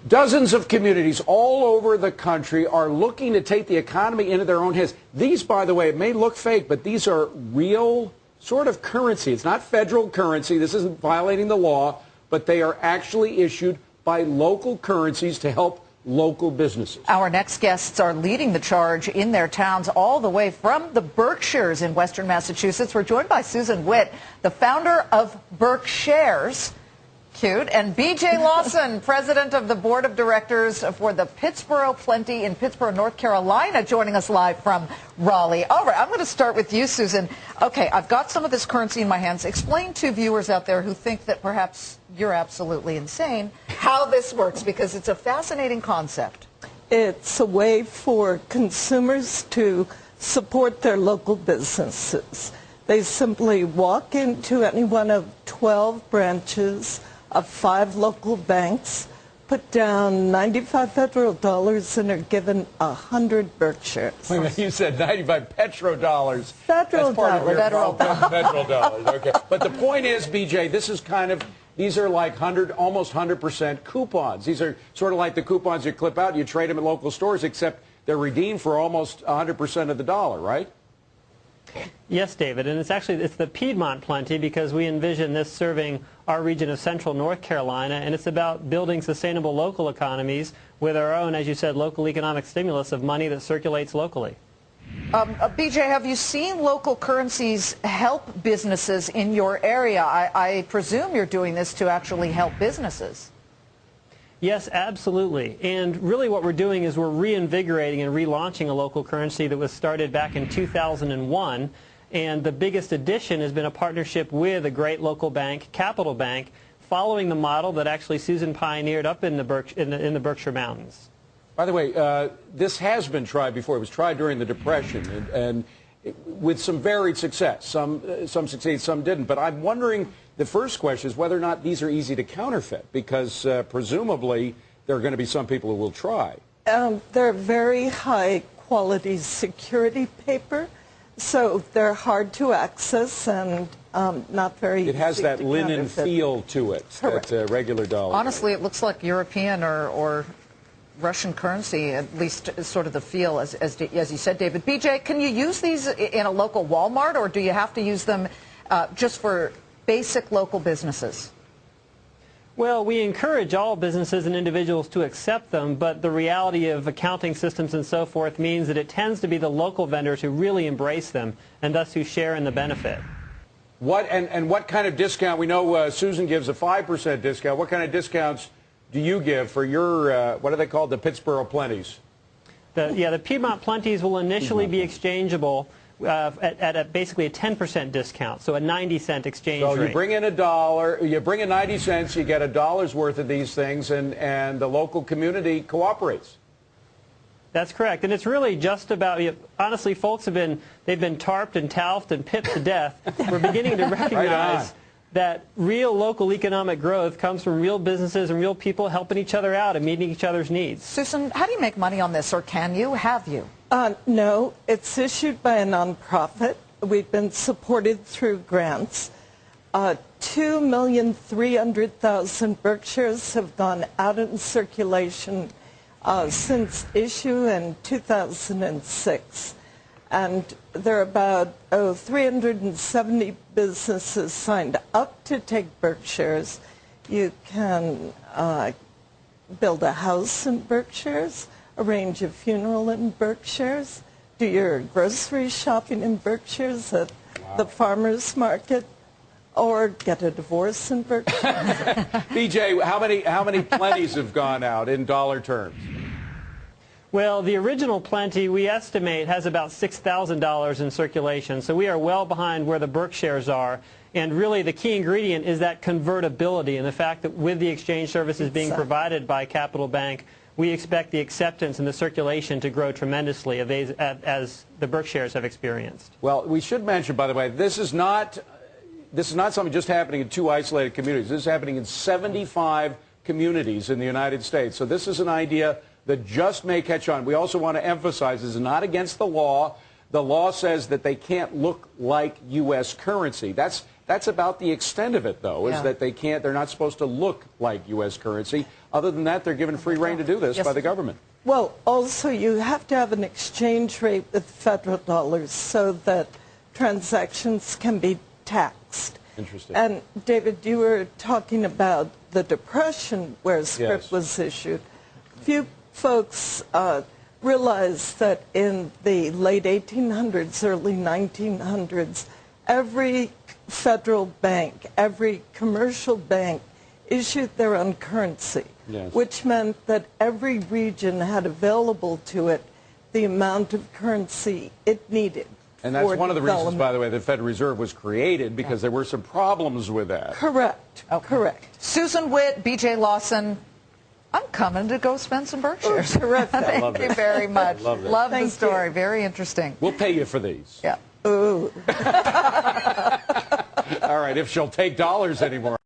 Dozens of communities all over the country are looking to take the economy into their own hands. These, by the way, it may look fake, but these are real sort of currency. It's not federal currency. This isn't violating the law, but they are actually issued by local currencies to help local businesses. Our next guests are leading the charge in their towns all the way from the Berkshires in western Massachusetts. We're joined by Susan Witt, the founder of Berkshires. Cute. And B.J. Lawson, president of the board of directors for the Pittsboro Plenty in Pittsboro, North Carolina, joining us live from Raleigh. All right, I'm going to start with you, Susan. Okay, I've got some of this currency in my hands. Explain to viewers out there who think that perhaps you're absolutely insane how this works, because it's a fascinating concept. It's a way for consumers to support their local businesses. They simply walk into any one of 12 branches of 5 local banks, put down 95 federal dollars, and are given 100 Berkshires. Wait a minute, you said 95 petrodollars. Federal dollars. Federal dollars, okay. But the point is, BJ, this is kind of, these are like almost 100% coupons. These are sort of like the coupons you clip out, you trade them at local stores, except they're redeemed for almost 100% of the dollar, right? Yes, David, and it's the Piedmont Plenty, because we envision this serving our region of central North Carolina, and it's about building sustainable local economies with our own, as you said, local economic stimulus of money that circulates locally. BJ, have you seen local currencies help businesses in your area? I presume you're doing this to actually help businesses. Yes, absolutely. And really what we're doing is we're reinvigorating and relaunching a local currency that was started back in 2001. And the biggest addition has been a partnership with a great local bank, Capital Bank, following the model that actually Susan pioneered up in the Berkshire Mountains. By the way, this has been tried before. It was tried during the Depression, and with some varied success. Some succeeded, some didn't. But I'm wondering, the first question is whether or not these are easy to counterfeit, because presumably there are going to be some people who will try. They're very high quality security paper, so they're hard to access and not very easy to counterfeit. It has that linen feel to it. Correct. That regular dollar. Honestly, it looks like European or Russian currency, at least sort of the feel, as you said, David. BJ, can you use these in a local Walmart, or do you have to use them just for basic local businesses? Well, we encourage all businesses and individuals to accept them, but the reality of accounting systems and so forth means that it tends to be the local vendors who really embrace them, and thus who share in the benefit. What kind of discount? We know Susan gives a 5% discount. What kind of discounts do you give for your, what are they called, the Pittsboro Plenties? The Piedmont Plenties will initially be exchangeable at basically a 10% discount, so a 90-cent exchange rate. So you bring in $1, you bring in 90 cents, you get $1's worth of these things, and the local community cooperates. That's correct, and it's really just about, honestly, folks they've been tarped and talfed and pipped to death. We're beginning to recognize that real local economic growth comes from real businesses and real people helping each other out and meeting each other's needs. Susan, how do you make money on this, or can you? Have you? No, it's issued by a nonprofit. We've been supported through grants. 2,300,000 Berkshires have gone out in circulation since issue in 2006. And there are about 370 businesses signed up to take Berkshires. You can build a house in Berkshires, arrange a funeral in Berkshires, do your grocery shopping in Berkshires at the farmer's market, or get a divorce in Berkshires. BJ, how many plenties have gone out in dollar terms? Well, the original Plenty, we estimate, has about $6,000 in circulation, so we are well behind where the Berkshires are. And really the key ingredient is that convertibility, and the fact that with the exchange services being provided by Capital Bank, we expect the acceptance and the circulation to grow tremendously as the Berkshires have experienced. Well, we should mention, by the way, this is not something just happening in 2 isolated communities. This is happening in 75 communities in the United States. So this is an idea that just may catch on. We also want to emphasize this is not against the law. The law says that they can't look like U.S. currency. That's That's about the extent of it, though, is that they're not supposed to look like U.S. currency. Other than that, they're given free rein to do this by the government. Well, also, you have to have an exchange rate with federal dollars so that transactions can be taxed. Interesting. And, David, you were talking about the Depression where scrip was issued. Few folks realize that in the late 1800s, early 1900s, every federal bank, every commercial bank issued their own currency, which meant that every region had available to it the amount of currency it needed. And that's one of the reasons, by the way, the Federal Reserve was created, because there were some problems with that. Correct. Correct. Susan Witt, B.J. Lawson, I'm coming to go spend some Berkshires. Terrific. Thank you very much. Love the story. Very interesting. We'll pay you for these. Yeah. Ooh. All right, if she'll take dollars anymore.